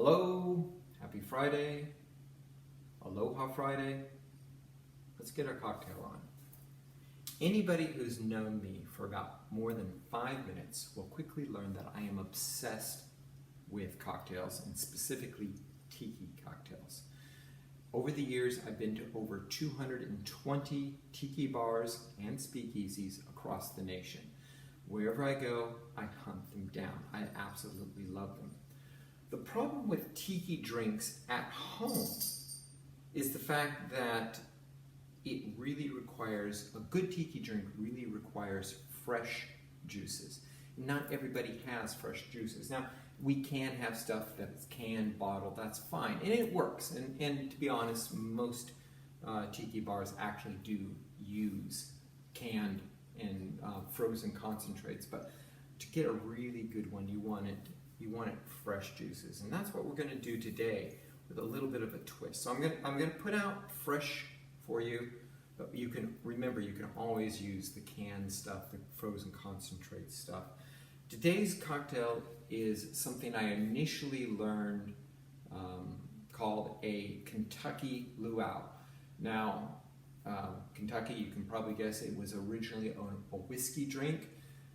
Hello, happy Friday, aloha Friday. Let's get our cocktail on. Anybody who's known me for about more than 5 minutes will quickly learn that I am obsessed with cocktails, and specifically tiki cocktails. Over the years, I've been to over 220 tiki bars and speakeasies across the nation. Wherever I go, I hunt them down. I absolutely love them. The problem with tiki drinks at home is the fact that it really requires, a good tiki drink really requires fresh juices. Not everybody has fresh juices. Now, we can have stuff that's canned, bottled, that's fine, and it works. And to be honest, most tiki bars actually do use canned and frozen concentrates, but to get a really good one, you want it fresh juices, and that's what we're going to do today with a little bit of a twist. So I'm going to put out fresh for you, but you can remember you can always use the canned stuff, the frozen concentrate stuff. Today's cocktail is something I initially learned called a Kentucky Luau. Now, Kentucky, you can probably guess it was originally a whiskey drink.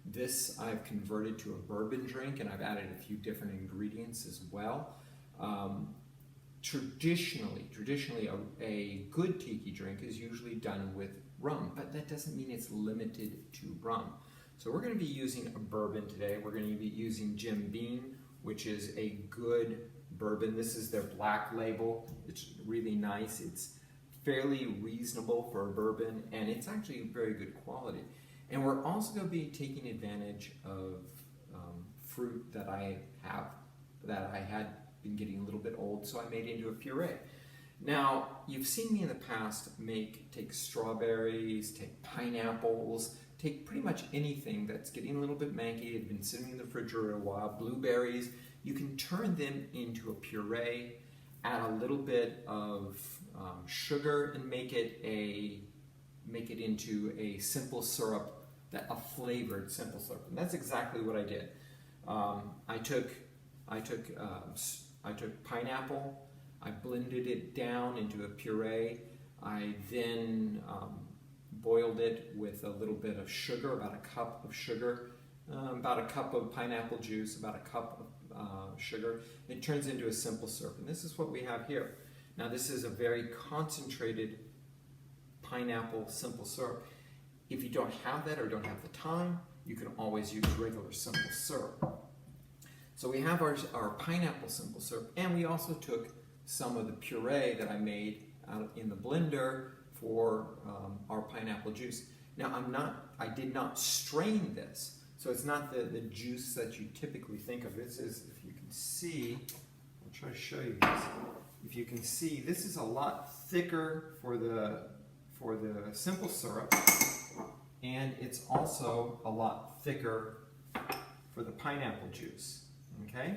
This I've converted to a bourbon drink, and I've added a few different ingredients as well. Traditionally, a good tiki drink is usually done with rum, but that doesn't mean it's limited to rum. So we're going to be using a bourbon today. We're going to be using Jim Beam, which is a good bourbon. This is their black label. It's really nice. It's fairly reasonable for a bourbon, and it's actually very good quality. And we're also going to be taking advantage of fruit that I had been getting a little bit old, so I made it into a puree. Now, you've seen me in the past take strawberries, take pineapples, take pretty much anything that's getting a little bit manky, had been sitting in the refrigerator a while, blueberries. You can turn them into a puree, add a little bit of sugar, and make it into a simple syrup, a flavored simple syrup. And that's exactly what I did. I took pineapple, I blended it down into a puree. I then boiled it with a little bit of sugar, about a cup of sugar, about a cup of pineapple juice, about a cup of sugar. It turns into a simple syrup, and this is what we have here. Now, this is a very concentrated pineapple simple syrup. If you don't have that or don't have the time, you can always use regular simple syrup. So we have our pineapple simple syrup, and we also took some of the puree that I made out in the blender for our pineapple juice. Now, I did not strain this, so it's not the juice that you typically think of. This is, if you can see, I'll try to show you this. If you can see, this is a lot thicker for the simple syrup, and it's also a lot thicker for the pineapple juice, okay?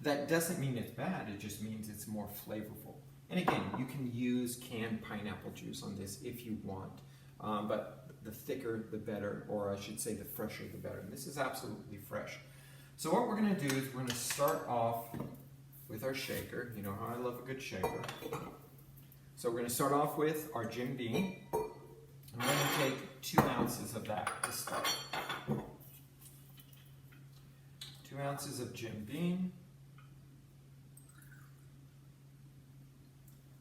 That doesn't mean it's bad, it just means it's more flavorful. And again, you can use canned pineapple juice on this if you want, but the thicker the better, or I should say the fresher the better. And this is absolutely fresh. So what we're going to do is we're going to start off with our shaker. You know how I love a good shaker. So we're going to start off with our Jim Beam. I'm going to take 2 ounces of that to start. 2 ounces of Jim Beam.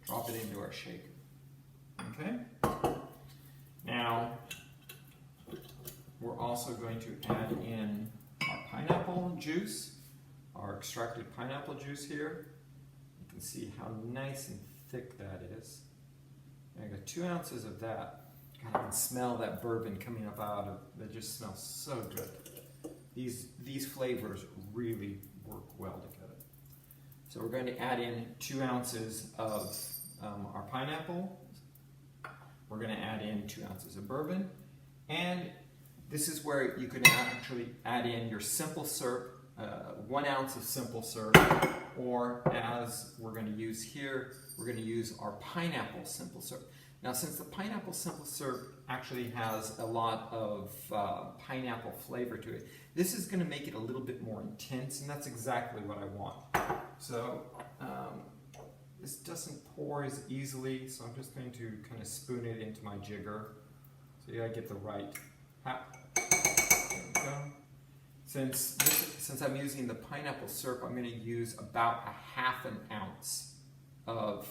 Drop it into our shaker. Okay? Now, we're also going to add in our pineapple juice, our extracted pineapple juice here. You can see how nice and thick that is. I got 2 ounces of that. God, I can smell that bourbon coming up out of it. It just smells so good. These flavors really work well together. So we're going to add in 2 ounces of our pineapple. We're going to add in 2 ounces of bourbon. And this is where you can actually add in your simple syrup, 1 ounce of simple syrup, or as we're going to use here, we're going to use our pineapple simple syrup. Now, since the pineapple simple syrup actually has a lot of pineapple flavor to it, this is going to make it a little bit more intense, and that's exactly what I want. So this doesn't pour as easily, so I'm just going to kind of spoon it into my jigger. So you gotta get the right hap. There we go. Since I'm using the pineapple syrup, I'm going to use about a half an ounce of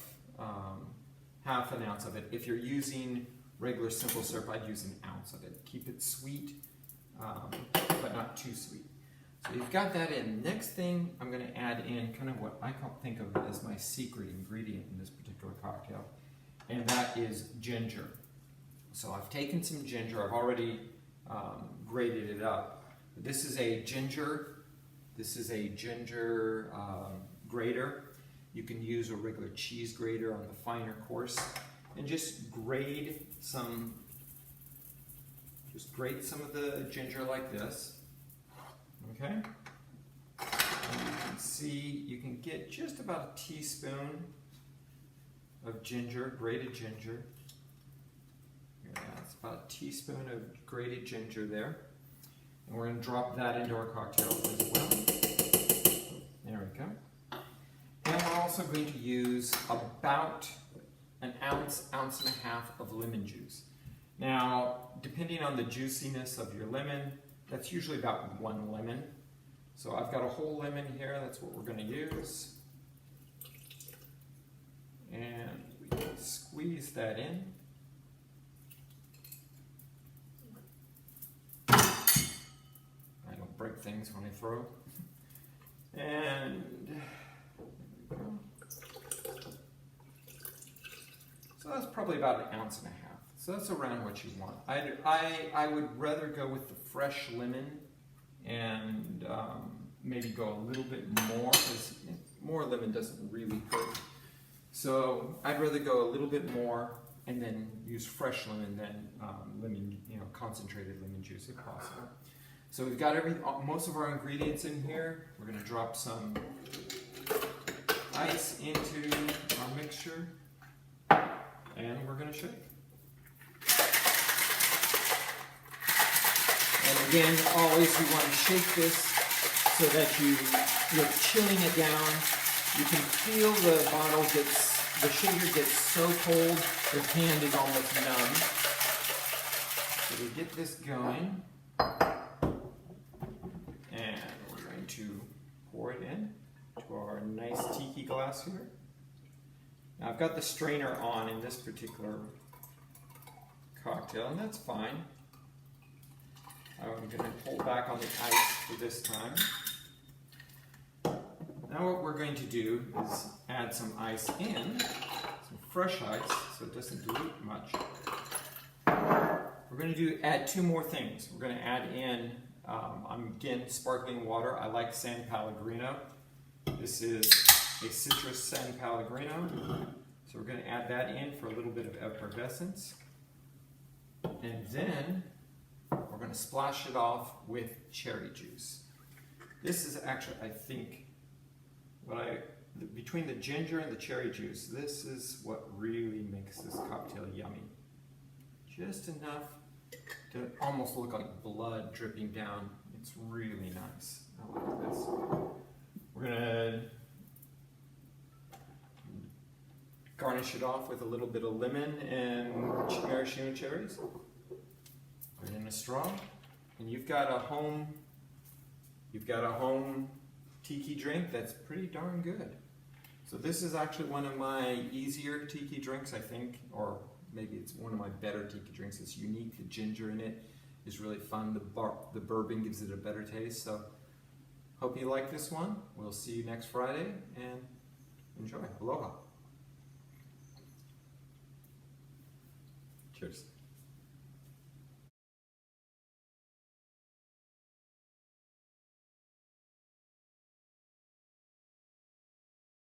it. If you're using regular simple syrup, I'd use an ounce of it. Keep it sweet, but not too sweet. So you've got that in. Next thing, I'm going to add in kind of what I think of as my secret ingredient in this particular cocktail, and that is ginger. So I've taken some ginger. I've already grated it up. This is a ginger. Grater. You can use a regular cheese grater on the finer course, and just grate some of the ginger like this. Okay. And you can see you can get just about a teaspoon of ginger, grated ginger. Yeah, it's about a teaspoon of grated ginger there. And we're going to drop that into our cocktail as well. There we go. And we're also going to use about an ounce and a half of lemon juice. Now, depending on the juiciness of your lemon, that's usually about 1 lemon. So I've got a whole lemon here, that's what we're going to use. And we can squeeze that in. I don't break things when I throw. And there we go. So that's probably about an ounce and a half. So that's around what you want. I would rather go with the fresh lemon and maybe go a little bit more, because more lemon doesn't really hurt. So I'd rather go a little bit more and then use fresh lemon than concentrated lemon juice if possible. So we've got most of our ingredients in here. We're going to drop some ice into our mixture, and we're going to shake. And again, always you want to shake this so that you're chilling it down. You can feel the bottle the sugar gets so cold, your hand is almost numb. So we get this going, and we're going to pour it in to our nice tiki glass here. Now I've got the strainer on in this particular cocktail, and that's fine. I'm going to pull back on the ice for this time. Now what we're going to do is add some ice in, some fresh ice, so it doesn't dilute much. We're going to add 2 more things. We're going to add in, again, sparkling water. I like San Pellegrino. This is a citrus San Pellegrino. So we're going to add that in for a little bit of effervescence. And then we're going to splash it off with cherry juice. This is actually, I think, between the ginger and the cherry juice, this is what really makes this cocktail yummy. Just enough to almost look like blood dripping down. It's really nice. I like this. We're going to garnish it off with a little bit of lemon and maraschino cherries. Put it in a straw, and you've got a home tiki drink that's pretty darn good. So this is actually one of my easier tiki drinks, I think, or maybe it's one of my better tiki drinks. It's unique. The ginger in it is really fun. The bourbon gives it a better taste. So hope you like this one. We'll see you next Friday, and enjoy. Aloha. Cheers.